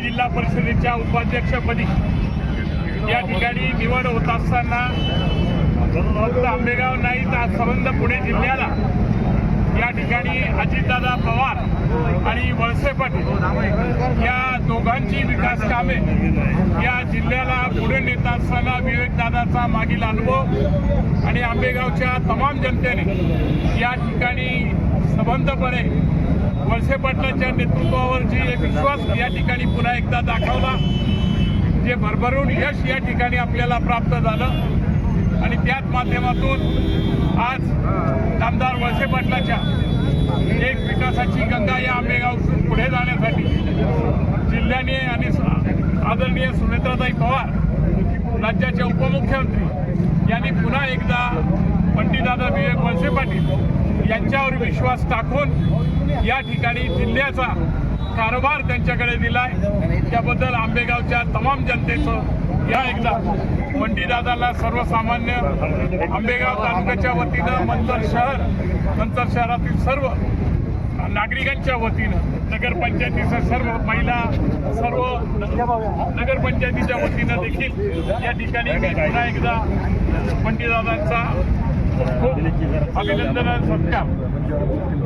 जिल्हा परिषदेच्या उपाध्यक्षपदी या ठिकाणी निवड होत असताना फक्त आंबेगाव नाही तर संबंध पुणे जिल्ह्याला या ठिकाणी अजितदादा पवार आणि वळसे पाटील या दोघांची विकास कामे या जिल्ह्याला पुढे नेत असताना विवेकदादाचा मागील अनुभव आणि आंबेगावच्या तमाम जनतेने या ठिकाणी सबंधपणे वळसे पाटलांच्या नेतृत्वावर जी एक विश्वास या ठिकाणी पुन्हा एकदा दाखवला, जे भरभरून यश या ठिकाणी आपल्याला प्राप्त झालं आणि त्याच माध्यमातून आज आमदार वळसे पाटलाच्या एक विकासाची गंगा या आंबेगावतून पुढे जाण्यासाठी जिल्ह्याने आणि आदरणीय सुनेत्राताई पवार राज्याचे उपमुख्यमंत्री यांनी पुन्हा एकदा पंडितदादा विवेक वळसे पाटील यांच्यावर विश्वास टाकून या ठिकाणी जिल्ह्याचा कारभार त्यांच्याकडे दिलाय। त्याबद्दल आंबेगावच्या तमाम जनतेचं या एकदा पंडितदादाला सर्वसामान्य आंबेगाव तालुक्याच्या वतीनं मंतर शहरातील सर्व नागरिकांच्या वतीनं नगरपंचायतीच्या सर्व महिला सर्व नगरपंचायतीच्या वतीनं देखील या ठिकाणी मी पुन्हा एकदा पंडितदादांचा खूप अभिनंदन सत्कार